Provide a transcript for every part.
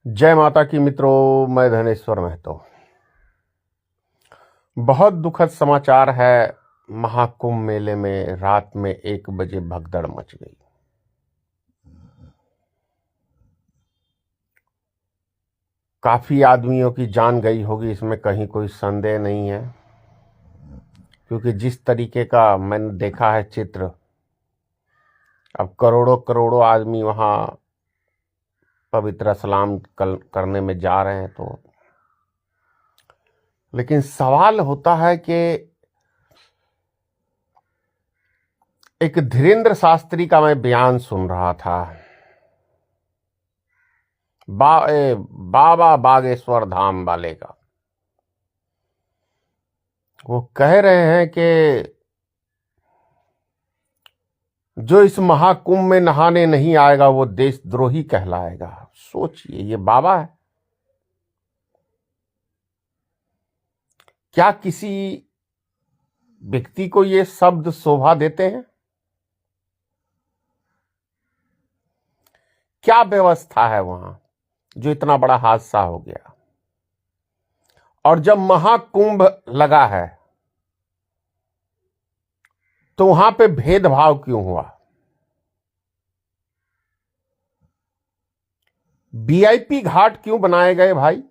जय माता की मित्रों, मैं धनेश्वर महतो। बहुत दुखद समाचार है। महाकुंभ मेले में रात में 1 बजे भगदड़ मच गई। काफी आदमियों की जान गई होगी, इसमें कहीं कोई संदेह नहीं है, क्योंकि जिस तरीके का मैंने देखा है चित्र, अब करोड़ों करोड़ों आदमी वहां पवित्र स्नान करने में जा रहे हैं। तो लेकिन सवाल होता है कि एक धीरेन्द्र शास्त्री का मैं बयान सुन रहा था, बाबा बागेश्वर धाम वाले का। वो कह रहे हैं कि जो इस महाकुंभ में नहाने नहीं आएगा वो देशद्रोही कहलाएगा। सोचिए, ये बाबा है। क्या किसी व्यक्ति को ये शब्द शोभा देते हैं? क्या व्यवस्था है वहां जो इतना बड़ा हादसा हो गया? और जब महाकुंभ लगा है तो वहां पे भेदभाव क्यों हुआ? वीआईपी घाट क्यों बनाए गए भाई?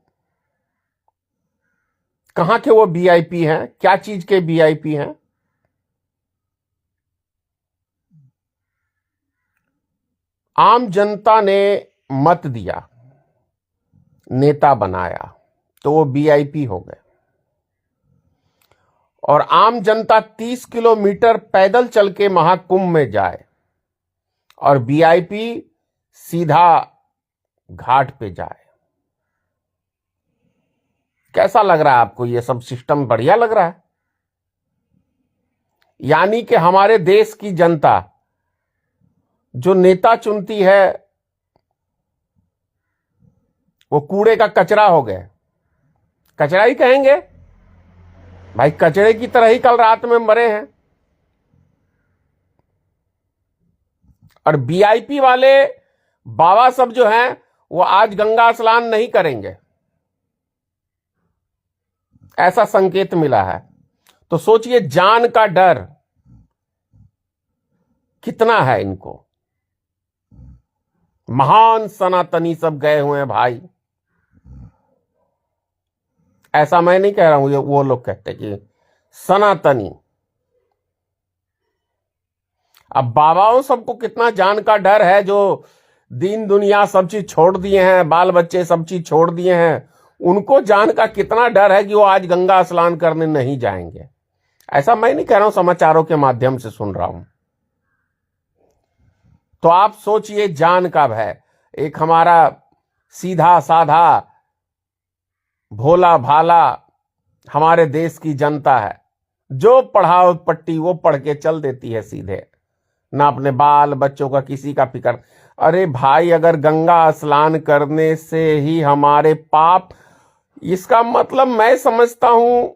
कहां के वो वीआईपी हैं? क्या चीज के वीआईपी हैं? आम जनता ने मत दिया, नेता बनाया, तो वो वीआईपी हो गए। और आम जनता 30 किलोमीटर पैदल चल के महाकुंभ में जाए और वीआईपी सीधा घाट पे जाए। कैसा लग रहा है आपको? ये सब सिस्टम बढ़िया लग रहा है? यानी कि हमारे देश की जनता जो नेता चुनती है वो कूड़े का कचरा हो गए। कचरा ही कहेंगे भाई, कचरे की तरह ही कल रात में मरे हैं। और वीआईपी वाले बाबा सब जो हैं वो आज गंगा स्नान नहीं करेंगे, ऐसा संकेत मिला है। तो सोचिए, जान का डर कितना है इनको। महान सनातनी सब गए हुए हैं भाई। ऐसा मैं नहीं कह रहा हूं, वो लोग कहते कि सनातनी। अब बाबाओं सबको कितना जान का डर है, जो दीन दुनिया सब चीज छोड़ दिए हैं, बाल बच्चे सब चीज छोड़ दिए हैं, उनको जान का कितना डर है कि वो आज गंगा स्नान करने नहीं जाएंगे। ऐसा मैं नहीं कह रहा हूं, समाचारों के माध्यम से सुन रहा हूं। तो आप सोचिए, जान का भय। एक हमारा सीधा साधा भोला भाला हमारे देश की जनता है, जो पढ़ाओ पट्टी वो पढ़ के चल देती है सीधे, ना अपने बाल बच्चों का किसी का फिक्र। अरे भाई, अगर गंगा स्नान करने से ही हमारे पाप, इसका मतलब मैं समझता हूं,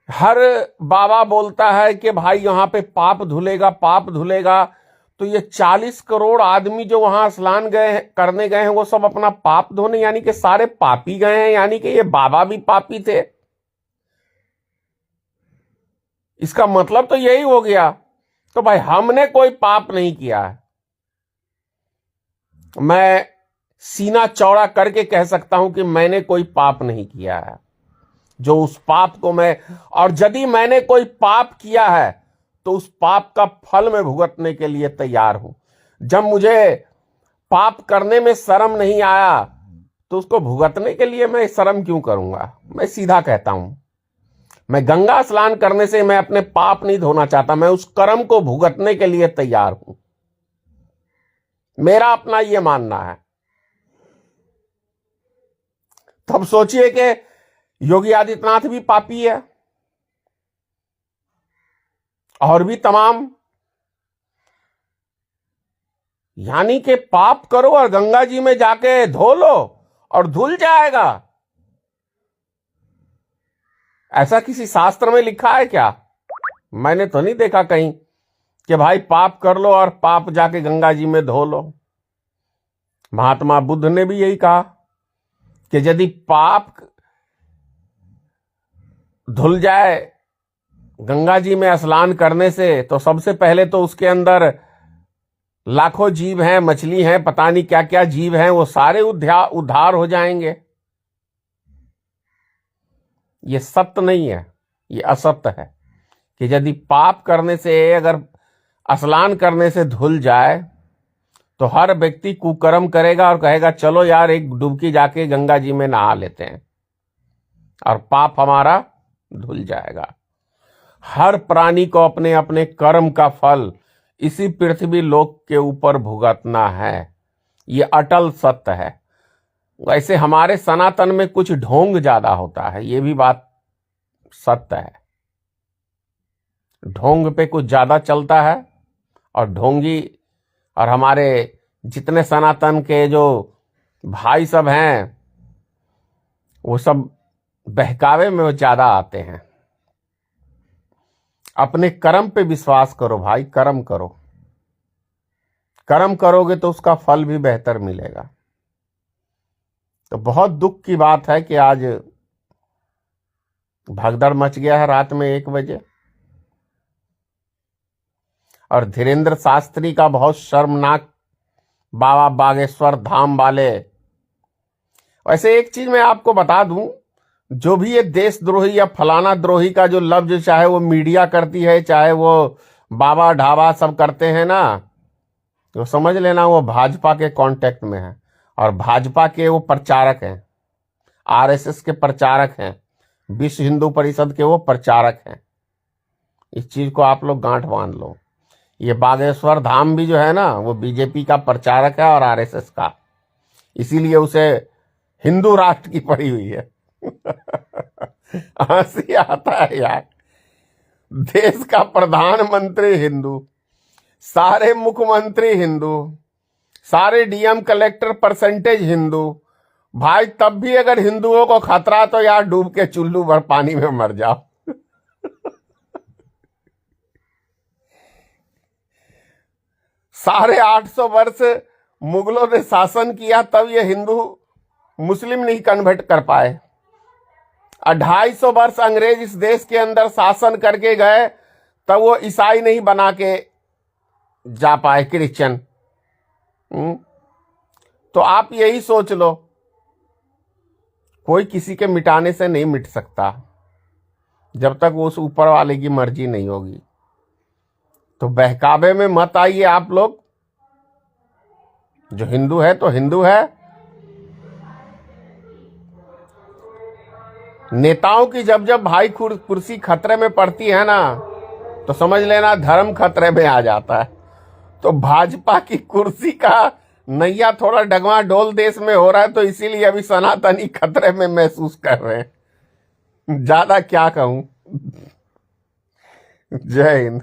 हर बाबा बोलता है कि भाई यहां पे पाप धुलेगा, पाप धुलेगा। तो ये 40 करोड़ आदमी जो वहां स्नान करने गए हैं वो सब अपना पाप धोने, यानी कि सारे पापी गए हैं, यानी कि ये बाबा भी पापी थे। इसका मतलब तो यही हो गया। तो भाई, हमने कोई पाप नहीं किया है। मैं सीना चौड़ा करके कह सकता हूं कि मैंने कोई पाप नहीं किया है। जो उस पाप को मैं, और यदि मैंने कोई पाप किया है तो उस पाप का फल मैं भुगतने के लिए तैयार हूं। जब मुझे पाप करने में शर्म नहीं आया तो उसको भुगतने के लिए मैं शर्म क्यों करूंगा? मैं सीधा कहता हूं, मैं गंगा स्नान करने से मैं अपने पाप नहीं धोना चाहता, मैं उस कर्म को भुगतने के लिए तैयार हूं। मेरा अपना यह मानना है। तब सोचिए कि योगी आदित्यनाथ भी पापी है, और भी तमाम। यानी कि पाप करो और गंगा जी में जाके धो लो और धुल जाएगा। ऐसा किसी शास्त्र में लिखा है क्या? मैंने तो नहीं देखा कहीं कि भाई पाप कर लो और पाप जाके गंगा जी में धो लो। महात्मा बुद्ध ने भी यही कहा कि यदि पाप धुल जाए गंगा जी में स्नान करने से, तो सबसे पहले तो उसके अंदर लाखों जीव हैं, मछली हैं, पता नहीं क्या क्या जीव हैं, वो सारे उद्धार हो जाएंगे। ये सत्य नहीं है, ये असत्य है कि यदि पाप करने से, अगर स्नान करने से धुल जाए तो हर व्यक्ति कुकर्म करेगा और कहेगा चलो यार एक डुबकी जाके गंगा जी में नहा लेते हैं, और पाप हमारा धुल जाएगा। हर प्राणी को अपने अपने कर्म का फल इसी पृथ्वी लोक के ऊपर भुगतना है, ये अटल सत्य है। वैसे हमारे सनातन में कुछ ढोंग ज्यादा होता है, ये भी बात सत्य है। ढोंग पे कुछ ज्यादा चलता है, और ढोंगी और हमारे जितने सनातन के जो भाई सब हैं वो सब बहकावे में वो ज्यादा आते हैं। अपने कर्म पे विश्वास करो भाई, कर्म करो। कर्म करोगे तो उसका फल भी बेहतर मिलेगा। तो बहुत दुख की बात है कि आज भगदड़ मच गया है रात में 1 बजे, और धीरेन्द्र शास्त्री का बहुत शर्मनाक, बाबा बागेश्वर धाम वाले। वैसे एक चीज मैं आपको बता दूं, जो भी ये देशद्रोही या फलाना द्रोही का जो लफ्ज चाहे वो मीडिया करती है, चाहे वो बाबा ढाबा सब करते हैं ना, तो समझ लेना वो भाजपा के कांटेक्ट में है, और भाजपा के वो प्रचारक हैं, आरएसएस के प्रचारक हैं, विश्व हिंदू परिषद के वो प्रचारक हैं। इस चीज को आप लोग गांठ बांध लो। ये बागेश्वर धाम भी जो है ना, वो बीजेपी का प्रचारक है और आरएसएस का, इसीलिए उसे हिंदू राष्ट्र की पड़ी हुई है। हंसी आता है यार। देश का प्रधानमंत्री हिंदू, सारे मुख्यमंत्री हिंदू, सारे डीएम कलेक्टर परसेंटेज हिंदू। भाई तब भी अगर हिंदुओं को खतरा तो यार डूब के चुल्लू भर पानी में मर जाओ। साढ़े 800 वर्ष मुगलों ने शासन किया, तब ये हिंदू मुस्लिम नहीं कन्वर्ट कर पाए। 250 वर्ष अंग्रेज इस देश के अंदर शासन करके गए, तब वो ईसाई नहीं बना के जा पाए, क्रिश्चियन। तो आप यही सोच लो, कोई किसी के मिटाने से नहीं मिट सकता जब तक वो उस ऊपर वाले की मर्जी नहीं होगी। तो बहकावे में मत आइए आप लोग। जो हिंदू है तो हिंदू है। नेताओं की जब जब भाई कुर्सी खतरे में पड़ती है ना, तो समझ लेना धर्म खतरे में आ जाता है। तो भाजपा की कुर्सी का नैया थोड़ा डगमा डोल देश में हो रहा है, तो इसीलिए अभी सनातनी खतरे में महसूस कर रहे हैं। ज्यादा क्या कहूं। जय हिंद।